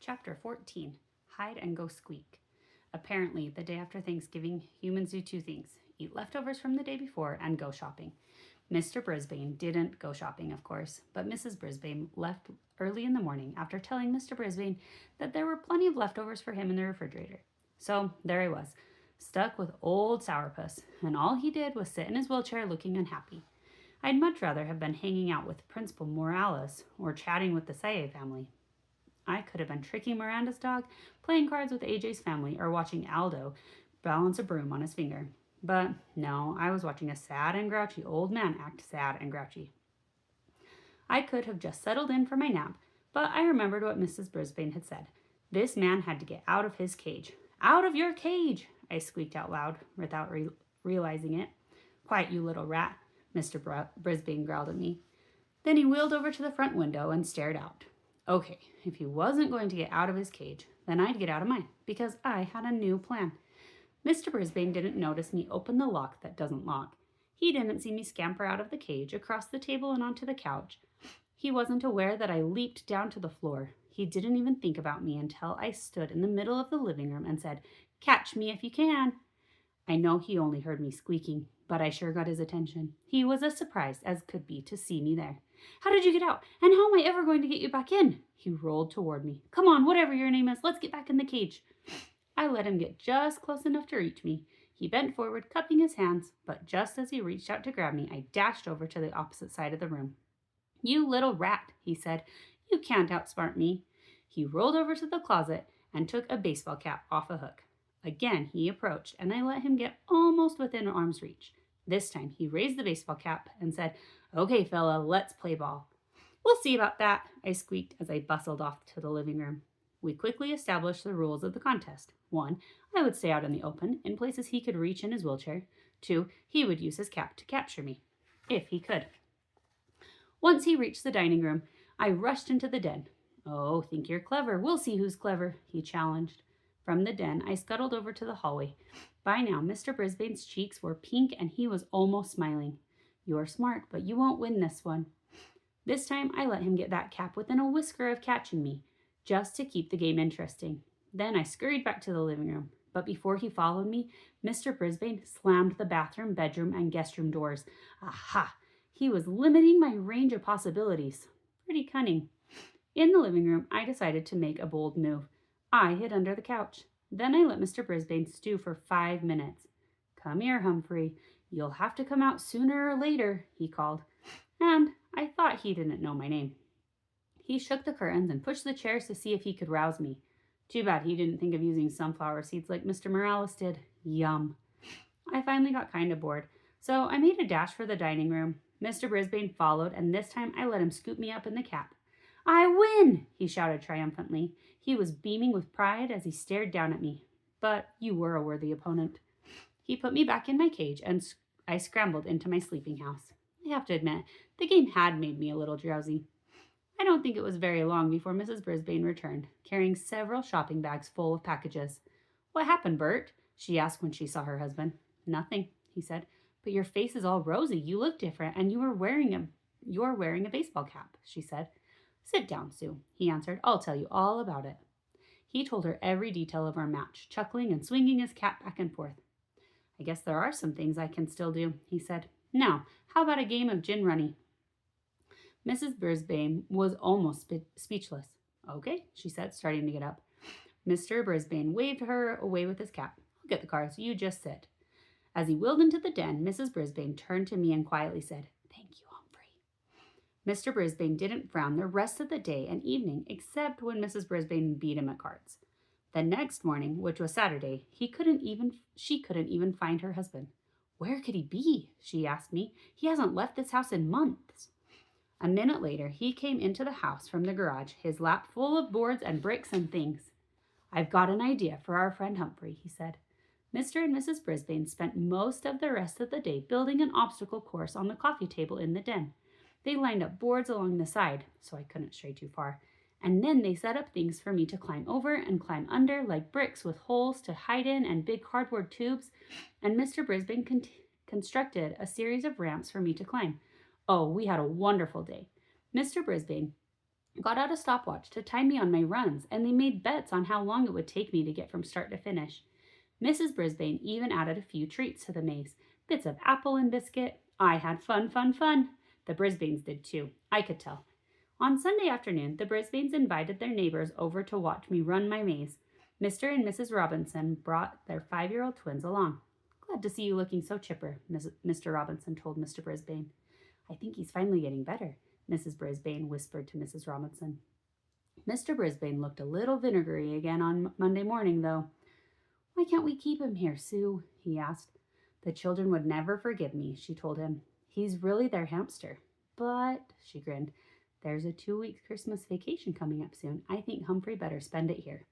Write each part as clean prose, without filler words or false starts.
Chapter 14, Hide and Go Squeak. Apparently, the day after Thanksgiving, humans do two things: eat leftovers from the day before and go shopping. Mr. Brisbane didn't go shopping, of course, but Mrs. Brisbane left early in the morning after telling Mr. Brisbane that there were plenty of leftovers for him in the refrigerator. So there he was, stuck with old Sourpuss, and all he did was sit in his wheelchair looking unhappy. I'd much rather have been hanging out with Principal Morales or chatting with the Saye family. I could have been tricking Miranda's dog, playing cards with AJ's family, or watching Aldo balance a broom on his finger. But no, I was watching a sad and grouchy old man act sad and grouchy. I could have just settled in for my nap, but I remembered what Mrs. Brisbane had said. This man had to get out of his cage. "Out of your cage!" I squeaked out loud without realizing it. "Quiet, you little rat," Mr. Brisbane growled at me. Then he wheeled over to the front window and stared out. Okay, if he wasn't going to get out of his cage, then I'd get out of mine, because I had a new plan. Mr. Brisbane didn't notice me open the lock that doesn't lock. He didn't see me scamper out of the cage, across the table and onto the couch. He wasn't aware that I leaped down to the floor. He didn't even think about me until I stood in the middle of the living room and said, "Catch me if you can." I know he only heard me squeaking, but I sure got his attention. He was as surprised as could be to see me there. "How did you get out? And how am I ever going to get you back in?" He rolled toward me. "Come on, whatever your name is, let's get back in the cage." I let him get just close enough to reach me. He bent forward, cupping his hands, but just as he reached out to grab me, I dashed over to the opposite side of the room. "You little rat," he said. "You can't outsmart me." He rolled over to the closet and took a baseball cap off a hook. Again, he approached, and I let him get almost within arm's reach. This time, he raised the baseball cap and said, "Okay, fella, let's play ball." "We'll see about that," I squeaked as I bustled off to the living room. We quickly established the rules of the contest. 1, I would stay out in the open, in places he could reach in his wheelchair. 2, he would use his cap to capture me, if he could. Once he reached the dining room, I rushed into the den. "Oh, think you're clever. We'll see who's clever," he challenged. From the den, I scuttled over to the hallway. By now, Mr. Brisbane's cheeks were pink and he was almost smiling. "You're smart, but you won't win this one." This time, I let him get that cap within a whisker of catching me, just to keep the game interesting. Then I scurried back to the living room. But before he followed me, Mr. Brisbane slammed the bathroom, bedroom, and guest room doors. Aha! He was limiting my range of possibilities. Pretty cunning. In the living room, I decided to make a bold move. I hid under the couch. Then I let Mr. Brisbane stew for 5 minutes. "Come here, Humphrey. You'll have to come out sooner or later," he called. And I thought he didn't know my name. He shook the curtains and pushed the chairs to see if he could rouse me. Too bad he didn't think of using sunflower seeds like Mr. Morales did. Yum. I finally got kind of bored, so I made a dash for the dining room. Mr. Brisbane followed, and this time I let him scoop me up in the cap. "I win!" he shouted triumphantly. He was beaming with pride as he stared down at me. But you were a worthy opponent. He put me back in my cage, and I scrambled into my sleeping house. I have to admit, the game had made me a little drowsy. I don't think it was very long before Mrs. Brisbane returned, carrying several shopping bags full of packages. "What happened, Bert?" she asked when she saw her husband. "Nothing," he said. "But your face is all rosy. You look different, and you're wearing a baseball cap," she said. "Sit down, Sue," he answered. "I'll tell you all about it." He told her every detail of our match, chuckling and swinging his cap back and forth. "I guess there are some things I can still do," he said. "Now, how about a game of gin runny?" Mrs. Brisbane was almost speechless. "Okay," she said, starting to get up. Mr. Brisbane waved her away with his cap. "I'll get the cards. You just sit." As he wheeled into the den, Mrs. Brisbane turned to me and quietly said, "Thank you, Humphrey." Mr. Brisbane didn't frown the rest of the day and evening, except when Mrs. Brisbane beat him at cards. The next morning, which was Saturday, she couldn't even find her husband. "Where could he be?" she asked me. "He hasn't left this house in months." A minute later, he came into the house from the garage, his lap full of boards and bricks and things. "I've got an idea for our friend Humphrey," he said. Mr. and Mrs. Brisbane spent most of the rest of the day building an obstacle course on the coffee table in the den. They lined up boards along the side, so I couldn't stray too far, and then they set up things for me to climb over and climb under, like bricks with holes to hide in and big cardboard tubes, and Mr. Brisbane constructed a series of ramps for me to climb. Oh, we had a wonderful day. Mr. Brisbane got out a stopwatch to time me on my runs, and they made bets on how long it would take me to get from start to finish. Mrs. Brisbane even added a few treats to the maze, bits of apple and biscuit. I had fun, fun, fun. The Brisbanes did too, I could tell. On Sunday afternoon, the Brisbanes invited their neighbors over to watch me run my maze. Mr. and Mrs. Robinson brought their 5-year-old twins along. Glad to see you looking so chipper, Mr. Robinson told Mr. Brisbane. I think he's finally getting better, Mrs. Brisbane whispered to Mrs. Robinson. Mr. Brisbane looked a little vinegary again on Monday morning, though. Why can't we keep him here, Sue? He asked. The children would never forgive me, she told him. He's really their hamster. But, she grinned, there's a 2-week Christmas vacation coming up soon. I think Humphrey better spend it here.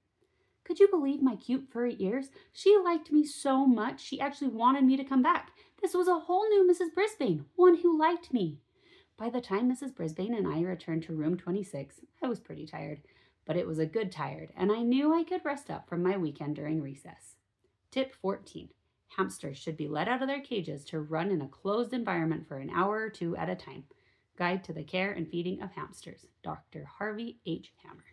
Could you believe my cute furry ears? She liked me so much, she actually wanted me to come back. This was a whole new Mrs. Brisbane, one who liked me. By the time Mrs. Brisbane and I returned to room 26, I was pretty tired, but it was a good tired, and I knew I could rest up from my weekend during recess. Tip 14. Hamsters should be let out of their cages to run in a closed environment for an hour or two at a time. Guide to the Care and Feeding of Hamsters, Dr. Harvey H. Hammer.